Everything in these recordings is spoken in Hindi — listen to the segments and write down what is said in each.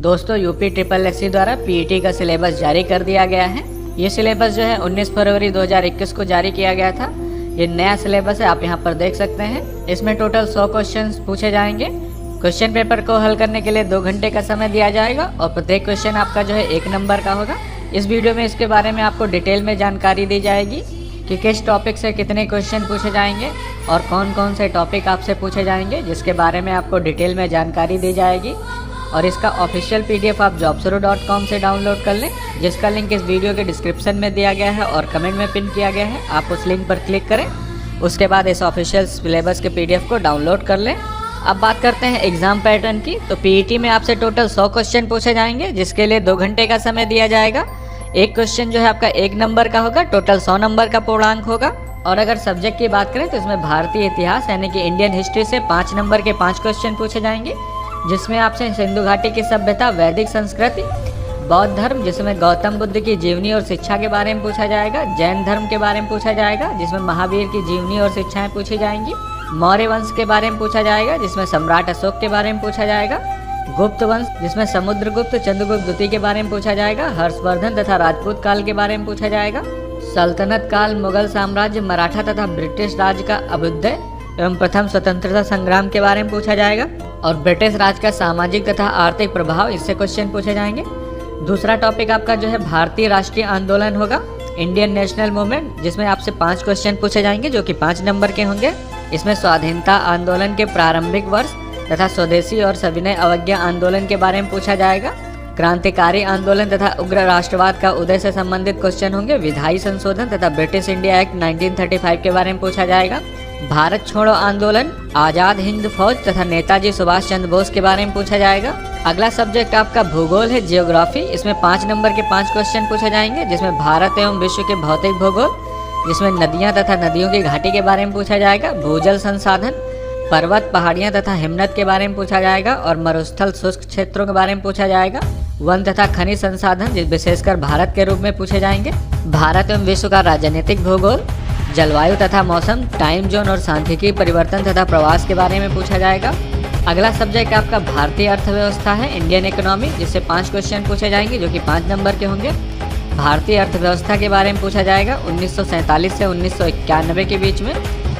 दोस्तों यूपी ट्रिपल एससी द्वारा पीईटी का सिलेबस जारी कर दिया गया है। ये सिलेबस जो है 19 फरवरी 2021 को जारी किया गया था। ये नया सिलेबस है, आप यहाँ पर देख सकते हैं। इसमें टोटल 100 क्वेश्चंस पूछे जाएंगे। क्वेश्चन पेपर को हल करने के लिए 2 घंटे का समय दिया जाएगा और प्रत्येक क्वेश्चन आपका जो है 1 नंबर का होगा। इस वीडियो में इसके बारे में आपको डिटेल में जानकारी दी जाएगी कि किस टॉपिक से कितने क्वेश्चन पूछे जाएंगे और कौन कौन से टॉपिक आपसे पूछे जाएंगे, जिसके बारे में आपको डिटेल में जानकारी दी जाएगी। और इसका ऑफिशियल पीडीएफ आप jobsuru.com से डाउनलोड कर लें, जिसका लिंक इस वीडियो के डिस्क्रिप्शन में दिया गया है और कमेंट में पिन किया गया है। आप उस लिंक पर क्लिक करें, उसके बाद इस ऑफिशियल सिलेबस के पीडीएफ को डाउनलोड कर लें। अब बात करते हैं एग्जाम पैटर्न की। तो पीईटी में आपसे टोटल 100 क्वेश्चन पूछे जाएंगे, जिसके लिए 2 घंटे का समय दिया जाएगा। एक क्वेश्चन जो है आपका 1 नंबर का होगा, टोटल 100 नंबर का पूर्णांक होगा। और अगर सब्जेक्ट की बात करें तो इसमें भारतीय इतिहास यानी कि इंडियन हिस्ट्री से 5 नंबर के 5 क्वेश्चन पूछे जाएंगे, जिसमें आपसे सिंधु घाटी की सभ्यता, वैदिक संस्कृति, बौद्ध धर्म जिसमें गौतम बुद्ध की जीवनी और शिक्षा के बारे में पूछा जाएगा, जैन धर्म के बारे में पूछा जाएगा जिसमें महावीर की जीवनी और शिक्षाएं पूछी जाएंगी, मौर्य वंश के बारे में पूछा जाएगा जिसमें सम्राट अशोक के बारे में पूछा जाएगा, गुप्त वंश जिसमें समुद्रगुप्त, चंद्रगुप्त द्वितीय के बारे में पूछा जाएगा, हर्षवर्धन तथा राजपूत काल के बारे में पूछा जाएगा, सल्तनत काल, मुगल साम्राज्य, मराठा तथा ब्रिटिश राज का अभ्युदय एवं प्रथम स्वतंत्रता संग्राम के बारे में पूछा जाएगा और ब्रिटिश राज का सामाजिक तथा आर्थिक प्रभाव, इससे क्वेश्चन पूछे जाएंगे। दूसरा टॉपिक आपका जो है भारतीय राष्ट्रीय आंदोलन होगा, इंडियन नेशनल मूवमेंट, जिसमें आपसे 5 क्वेश्चन पूछे जाएंगे जो कि 5 नंबर के होंगे। इसमें स्वाधीनता आंदोलन के प्रारंभिक वर्ष तथा स्वदेशी और सविनय अवज्ञा आंदोलन के बारे में पूछा जाएगा। क्रांतिकारी आंदोलन तथा उग्र राष्ट्रवाद का उदय से संबंधित क्वेश्चन होंगे। विधायी संशोधन तथा ब्रिटिश इंडिया एक्ट 1935 के बारे में पूछा जाएगा। भारत छोड़ो आंदोलन, आजाद हिंद फौज तथा नेताजी सुभाष चंद्र बोस के बारे में पूछा जाएगा। अगला सब्जेक्ट आपका भूगोल है, जियोग्राफी। इसमें 5 नंबर के 5 क्वेश्चन पूछे जाएंगे, जिसमें भारत एवं विश्व के भौतिक भूगोल, जिसमें नदियां तथा नदियों की घाटी के बारे में पूछा जाएगा, भूजल संसाधन, पर्वत, पहाड़ियां तथा हिमनद के बारे में पूछा जाएगा और मरुस्थल शुष्क क्षेत्रों के बारे में पूछा जाएगा। वन तथा खनिज संसाधन विशेषकर भारत के रूप में पूछे जाएंगे। भारत एवं विश्व का राजनीतिक भूगोल, जलवायु तथा मौसम, टाइम जोन और सांख्यिकी परिवर्तन तथा प्रवास के बारे में पूछा जाएगा। अगला सब्जेक्ट आपका भारतीय अर्थव्यवस्था है, इंडियन इकोनॉमी, जिससे 5 क्वेश्चन पूछे जाएंगे जो कि 5 नंबर के होंगे। भारतीय अर्थव्यवस्था के बारे में पूछा जाएगा 1947 से 1991 के बीच में,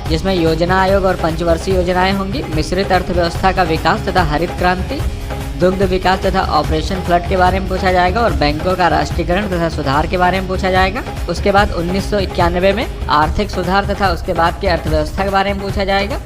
जिसमें योजना आयोग और पंचवर्षीय योजनाएं होंगी। मिश्रित अर्थव्यवस्था का विकास तथा हरित क्रांति, दुग्ध विकास तथा ऑपरेशन फ्लड के बारे में पूछा जाएगा और बैंकों का राष्ट्रीयकरण तथा सुधार के बारे में पूछा जाएगा। उसके बाद 1991 में आर्थिक सुधार तथा उसके बाद की अर्थव्यवस्था के बारे में पूछा जाएगा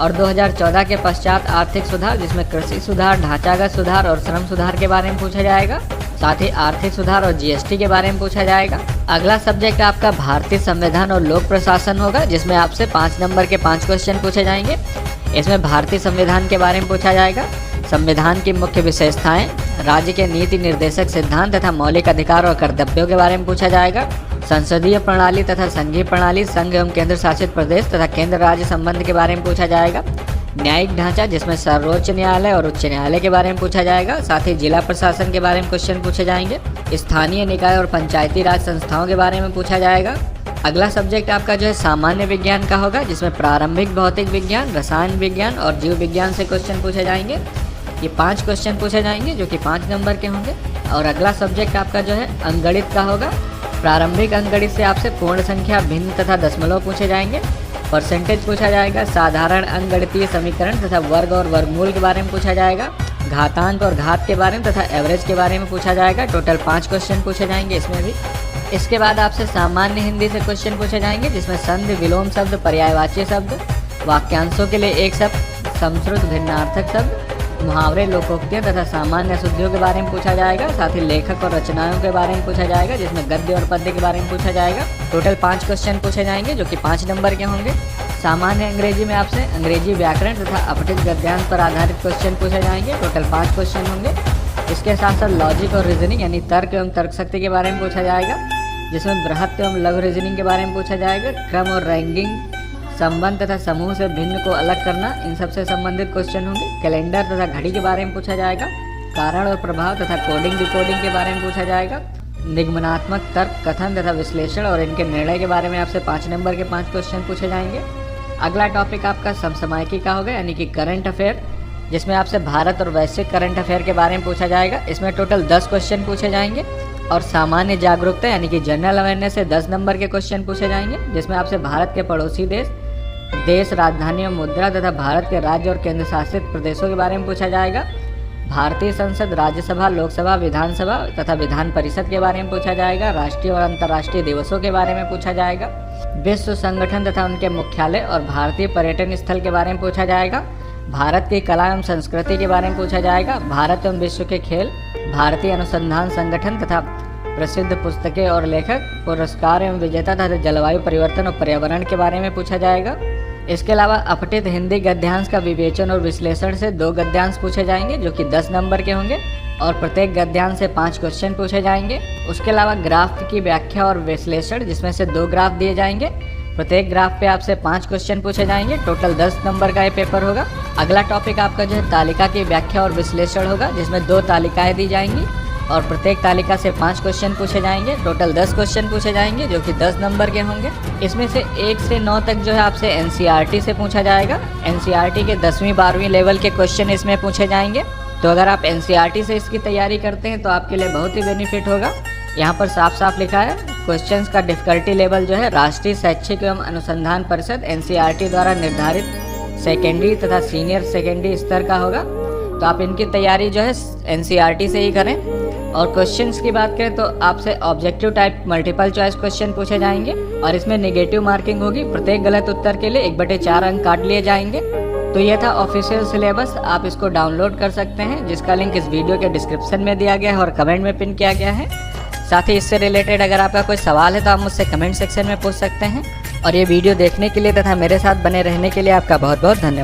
और 2014 के पश्चात आर्थिक सुधार, जिसमें कृषि सुधार, ढांचागत सुधार और श्रम सुधार के बारे में पूछा जाएगा। साथ ही आर्थिक सुधार और जीएसटी के बारे में पूछा जाएगा। अगला सब्जेक्ट आपका भारतीय संविधान और लोक प्रशासन होगा, जिसमें आपसे 5 नंबर के 5 क्वेश्चन पूछे जाएंगे। इसमें भारतीय संविधान के बारे में पूछा जाएगा, संविधान की मुख्य विशेषताएं, राज्य के नीति निर्देशक सिद्धांत तथा मौलिक अधिकार और कर्तव्यों के बारे में पूछा जाएगा, संसदीय प्रणाली तथा संघीय प्रणाली, संघ एवं केंद्र शासित प्रदेश तथा केंद्र राज्य संबंध के बारे में पूछा जाएगा। न्यायिक ढांचा, जिसमें सर्वोच्च न्यायालय और उच्च न्यायालय के बारे में पूछा जाएगा। साथ ही जिला प्रशासन के बारे में क्वेश्चन पूछे जाएंगे। स्थानीय निकाय और पंचायती राज संस्थाओं के बारे में पूछा जाएगा। अगला सब्जेक्ट आपका जो है सामान्य विज्ञान का होगा, जिसमें प्रारंभिक भौतिक विज्ञान, रसायन विज्ञान और जीव विज्ञान से क्वेश्चन पूछे जाएंगे। ये 5 क्वेश्चन पूछे जाएंगे जो कि 5 नंबर के होंगे। और अगला सब्जेक्ट आपका जो है अंकगणित का होगा। प्रारंभिक अंकगणित से आपसे पूर्ण संख्या, भिन्न तथा दशमलव पूछे जाएंगे। परसेंटेज पूछा जाएगा। साधारण अंकगणितीय समीकरण तथा वर्ग और वर्गमूल के बारे में पूछा जाएगा। घातांक और घात के बारे में तथा एवरेज के बारे में पूछा जाएगा। टोटल 5 क्वेश्चन पूछे जाएंगे इसमें भी। इसके बाद आपसे सामान्य हिंदी से क्वेश्चन पूछे जाएंगे, जिसमें संधि, विलोम शब्द, पर्यायवाची शब्द, वाक्यांशों के लिए एक शब्द, समश्रुत भिन्नार्थक शब्द, मुहावरे, लोकोक्तियां तथा सामान्य शुद्धियों के बारे में पूछा जाएगा। साथ ही लेखक और रचनाओं के बारे में पूछा जाएगा, जिसमें गद्य और पद्य के बारे में पूछा जाएगा। टोटल 5 क्वेश्चन पूछे जाएंगे जो कि 5 नंबर के होंगे। सामान्य अंग्रेजी में आपसे अंग्रेजी व्याकरण तथा अपठित गद्यांश पर आधारित क्वेश्चन पूछे जाएंगे। टोटल 5 क्वेश्चन होंगे। इसके साथ साथ लॉजिक और रीजनिंग यानी तर्क एवं तर्क शक्ति के बारे में पूछा जाएगा, जिसमें बृहत एवं लघु रीजनिंग के बारे में पूछा जाएगा। क्रम और रैंकिंग, संबंध तथा समूह से भिन्न को अलग करना, इन सबसे संबंधित क्वेश्चन होंगे। कैलेंडर तथा घड़ी के बारे में पूछा जाएगा। कारण और प्रभाव तथा कोडिंग डिकोडिंग के बारे में पूछा जाएगा। निगमनात्मक तर्क, कथन तथा विश्लेषण और इनके निर्णय के बारे में आपसे 5 नंबर के 5 क्वेश्चन पूछे जाएंगे। अगला टॉपिक आपका समसामयिकी का होगा, यानी कि करंट अफेयर। जिसमें आपसे भारत और वैश्विक करंट अफेयर के बारे में पूछा जाएगा। इसमें टोटल 10 क्वेश्चन पूछे जाएंगे और सामान्य जागरूकता यानी कि जनरल अवेयरनेस से 10 नंबर के क्वेश्चन पूछे जाएंगे, जिसमें आपसे भारत के पड़ोसी देश, राजधानियों, मुद्रा तथा भारत के राज्य और केंद्र शासित प्रदेशों के बारे में पूछा जाएगा। भारतीय संसद, राज्यसभा, लोकसभा, विधानसभा तथा विधान परिषद के बारे में पूछा जाएगा। राष्ट्रीय और अंतर्राष्ट्रीय दिवसों के बारे में पूछा जाएगा। विश्व संगठन तथा उनके मुख्यालय और भारतीय पर्यटन स्थल के बारे में पूछा जाएगा। भारत की कला एवं संस्कृति के बारे में पूछा जाएगा। भारत एवं विश्व के खेल, भारतीय अनुसंधान संगठन तथा प्रसिद्ध पुस्तकें और लेखक, पुरस्कार एवं विजेता तथा जलवायु परिवर्तन और पर्यावरण के बारे में पूछा जाएगा। इसके अलावा अपठित हिंदी गद्यांश का विवेचन और विश्लेषण से 2 गद्यांश पूछे जाएंगे जो कि 10 नंबर के होंगे और प्रत्येक गद्यांश से 5 क्वेश्चन पूछे जाएंगे। उसके अलावा ग्राफ की व्याख्या और विश्लेषण, जिसमें से 2 ग्राफ दिए जाएंगे। प्रत्येक ग्राफ पे आपसे 5 क्वेश्चन पूछे जाएंगे। टोटल 10 नंबर का ये पेपर होगा। अगला टॉपिक आपका जो है तालिका की व्याख्या और विश्लेषण होगा, जिसमें 2 तालिकाएँ दी जाएंगी और प्रत्येक तालिका से 5 क्वेश्चन पूछे जाएंगे। टोटल 10 क्वेश्चन पूछे जाएंगे जो कि 10 नंबर के होंगे। इसमें से 1 से 9 तक जो है आपसे एनसीईआरटी से पूछा जाएगा। एनसीईआरटी के 10वीं 12वीं लेवल के क्वेश्चन इसमें पूछे जाएंगे। तो अगर आप एनसीईआरटी से इसकी तैयारी करते हैं तो आपके लिए बहुत ही बेनिफिट होगा। यहाँ पर साफ साफ लिखा है क्वेश्चंस का डिफिकल्टी लेवल जो है राष्ट्रीय शैक्षिक एवं अनुसंधान परिषद एनसीईआरटी द्वारा निर्धारित सेकेंडरी तथा सीनियर सेकेंडरी स्तर का होगा। तो आप इनकी तैयारी जो है एनसीईआरटी से ही करें। और क्वेश्चंस की बात करें तो आपसे objective type multiple choice question पूछे जाएंगे और इसमें नेगेटिव मार्किंग होगी। प्रत्येक गलत उत्तर के लिए 1/4 अंक काट लिए जाएंगे। तो यह था ऑफिशियल सिलेबस। आप इसको डाउनलोड कर सकते हैं, जिसका लिंक इस वीडियो के डिस्क्रिप्शन में दिया गया है और कमेंट में पिन किया गया है। साथ ही इससे रिलेटेड अगर आपका कोई सवाल है तो आप मुझसे कमेंट सेक्शन में पूछ सकते हैं। और ये वीडियो देखने के लिए तथा मेरे साथ बने रहने के लिए आपका बहुत बहुत धन्यवाद।